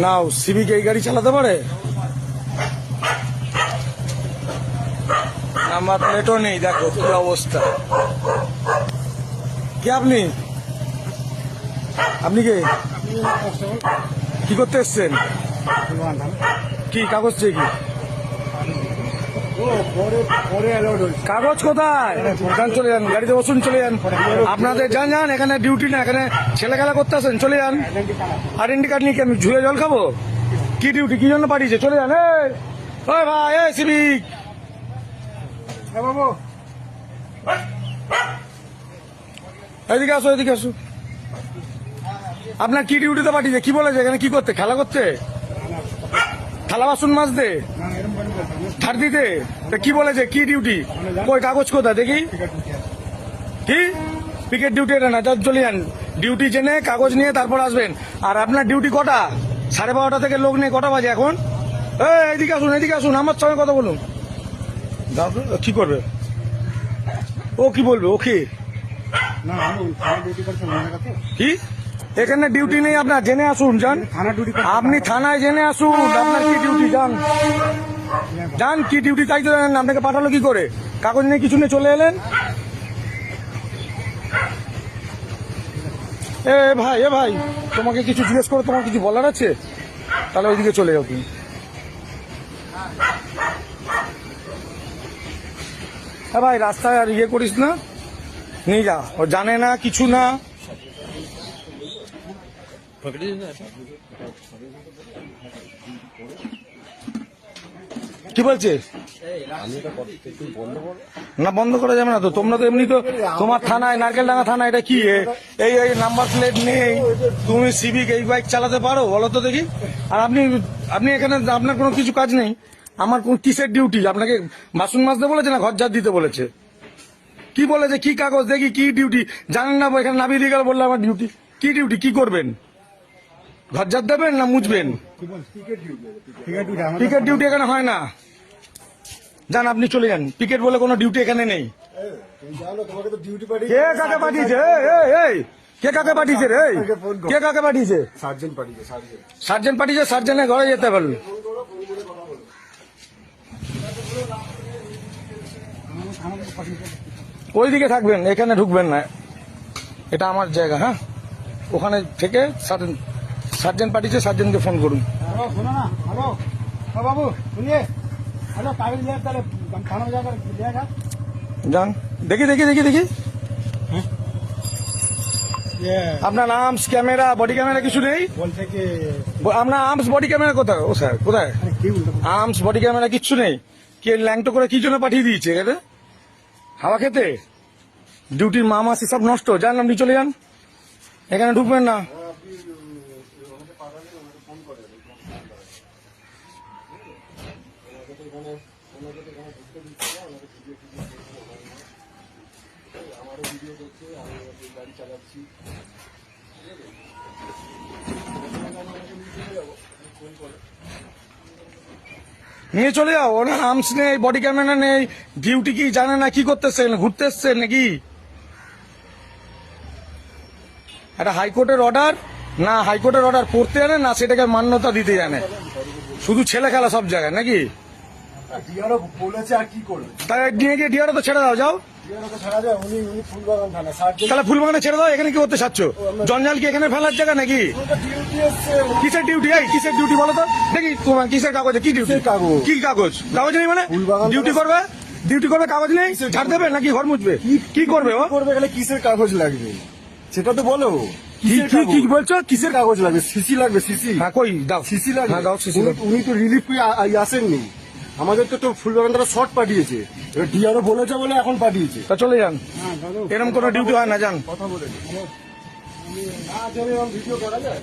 নাও civic এই গাড়ি চালাতে পারে? নাম্বার প্লেটও নেই, দেখো কি অবস্থা। কে আপনি? আপনি কে? কি করতে এসছেন? কি কাগজ চেয়ে কি? কাগজ কোথায়? যান, চলে যান, গাড়িতে বসুন, চলে যান। আপনাদের যান যান, এখানে ডিউটি না, এখানে ছেলে খেলা করতে আসেন, চলে যান। আইডেন্টি কার্ড নিয়ে কি আমি ঝুলে জল খাবো? কি ডিউটি, কি জন্য পাঠিয়েছে? চলে যান। ওই ভাই, এই সিভিক বাবু, এদিকে আসো, এদিকে আসো। আপনার কি ডিউটিতে পাঠিয়েছে? কি বলেছে? এখানে কি করতে? খেলা করতে? থালা বাসন মাজতে, ধার দিতে? কি বলেছে? কি ডিউটি? কই কাগজ কোথায় দেখি? কি পিকেট ডিউটি? এটা না, চলে যান। ডিউটি জেনে কাগজ নিয়ে তারপর আসবেন। আর আপনার ডিউটি কটা? 12:30 থেকে লোক নেই, কটা বাজে এখন? এইদিকে আসুন, এদিকে আসুন, আমার সঙ্গে কথা বলুন। কি করবে ও? কি বলবে ও? কি কি এখানে ডিউটি নেই আপনার? জেনে আসুন, যান। আপনি থানায় জেনে আসুন আপনার কি ডিউটি। যান যান, কি ডিউটি তাই তো জানেন না। আপনাকে পাঠালো কি করে? কাগজ নিয়ে কিছু নিয়ে চলে এলেন। এ ভাই, এ ভাই, তোমাকে কিছু জিজ্ঞেস করে তোমার কিছু বলার আছে? তাহলে ওইদিকে চলে যাও তুমি। হ্যাঁ ভাই, রাস্তায় আর ইয়ে করিস না, নিয়ে যা। ও জানে না কিছু না। কি বলছে? না, বন্ধ করা যাবে না তো। তোমরা তো এমনি তো তোমার থানায়, নারকেলডাঙ্গা থানা, এটা কি এই এই নাম্বার প্লেট নেই, তুমি সিভিক এই বাইক চালাতে পারো বলো তো দেখি? আর আপনি আপনি এখানে আপনার কোনো কিছু কাজ নেই। আমার কোন কিসের ডিউটি? আপনাকে বাসন মাজতে বলেছে না ঘর ঝাড় দিতে বলেছে? কি বলেছে? কি কাগজ দেখি? কি ডিউটি জানেন না? এখানে নামিয়ে দিয়ে গেল, বললো আমার ডিউটি। কি ডিউটি? কি করবেন? ঘর ঝাড় দেবেন না মুছবেন? পিকেট ডিউটি এখানে হয় না। যান, আপনি চলে যান। পিকেট বলে কোনো ডিউটি এখানে নেই। কে কাকে পাঠিয়েছে? কে কাকে পাঠিয়েছে রে? কে কাকে পাঠিয়েছে? সার্জেন্ট পাঠিয়েছে। সার্জেন্টের ঘরে যেতে পারলো। ওইদিকে থাকবেন, এখানে ঢুকবেন না। এটা আমার জায়গা। হ্যাঁ, ওখানে থেকে সার্জেন্ট পাঠিয়েছে, সার্জেন্টকে ফোন করুন। বাবু শুনিয়ে যান। দেখি দেখি দেখি দেখি আপনার আর্মস ক্যামেরা, বডি ক্যামেরা কিছু নেই? আপনার আর্মস বডি ক্যামেরা কোথায়? ও স্যার, কোথায় আর্মস বডি ক্যামেরা? কিচ্ছু নেই। কে ল্যাংটো করে কি জন্য পাঠিয়ে দিয়েছে এখানে? হাওয়া খেতে? ডিউটির মামাসি সব নষ্ট। যান, আপনি চলে যান, এখানে ঢুকবেন না। নিয়ে চলে যাও। ওনার আর্মস নেই, বডি ক্যামেরা নেই, ডিউটি কি জানে না? কি করতে এসছেন? ঘুরতে এসছেন নাকি? একটা হাইকোর্টের অর্ডার না, হাইকোর্টের অর্ডার পড়তে জানে না, সেটাকে মান্যতা দিতে জানে। শুধু ছেলে খেলা সব জায়গায় নাকি? তাই নিয়ে গিয়ে ডিআরও তো ছেড়ে দাও, যাও। তাহলে ফুলবাগানে ছেড়ে দাও। এখানে কি করতে চাচ্ছ? জঞ্জাল কি এখানে ফেলার জায়গা নাকি? কিসের ডিউটি? কিসের ডিউটি বলো তো দেখি? তোমার কিসের কাগজে? কি ডিউটি? কি কাগজ? কাগজ নেই মানে ডিউটি করবে? ডিউটি করবে, কাগজ নেই? ছাড় দেবে নাকি ঘর মুছবে? কি করবে ও? কিসের কাগজ লাগবে সেটা তো বলো। কি বলছো? কিসের কাগজ লাগবে? সিসি লাগবে? সিসি? হ্যাঁ, কই দাও। সিসি লাগবে? হ্যাঁ, দাও সিসি। উনি তো রিলিফ আসেননি। আমাদের তো ফুলবাগানটা শর্ট পাঠিয়েছে, ডিআরও বলেছে বলে এখন পাঠিয়েছে। তা চলে যান, এরকম কোনো ডিউটি হয় না। যান। কথা বলে ভিডিও করা যায়?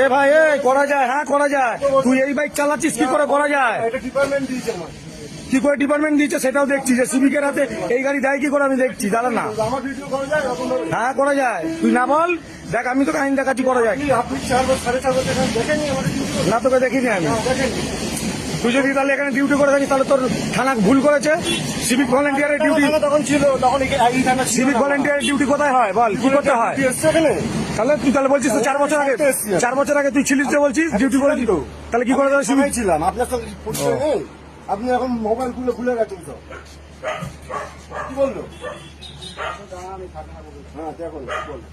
এ ভাই, করা যায়। হ্যাঁ, করা যায়। তুই এই বাইক চালাচ্ছিস, কি করে করা যায়? এটা ডিপার্টমেন্ট দিয়েছে আমার। কি করে ডিপার্টমেন্ট দিচ্ছে সেটাও দেখছি, যে সিভিকের হাতে এই গাড়ি দেয় কি করে আমি দেখছি। দাঁড়া না। আমার ভিডিও করা যায়? হ্যাঁ, করা যায়। তুই না বল, দেখ আমি তোকে আইন দেখাচ্ছি, করা যায়। আপনি 4 বা 4.5 বছর দেখেননি আমাদের? না, তোকে দেখিনি আমি। দেখেননি। তুই যদি তাহলে এখানে ডিউটি করে থাকিস তাহলে তোর থানা ভুল করেছে। সিভিক ভলেন্টিয়ারের ডিউটি, থানা তখন ছিল, তখন এই থানা ছিল সিভিক না। ভলেন্টিয়ারের ডিউটি কোথায় হয় বল, কি করতে হয়? ডিউটি এসছে এখানে? তাহলে তুই তাহলে বলছিস তো 4 বছর আগে, 4 বছর আগে তুই ছিলিস যে বলছিস ডিউটি করেছিস তো, তাহলে কি করে দেবে আমি সিভিক? থানায় ছিলাম, আপনার সঙ্গে পরিচয় নেই। আপনি এখন মোবাইল খুলে গেছেন সব। কি বললো? হ্যাঁ দেখুন কি বললো।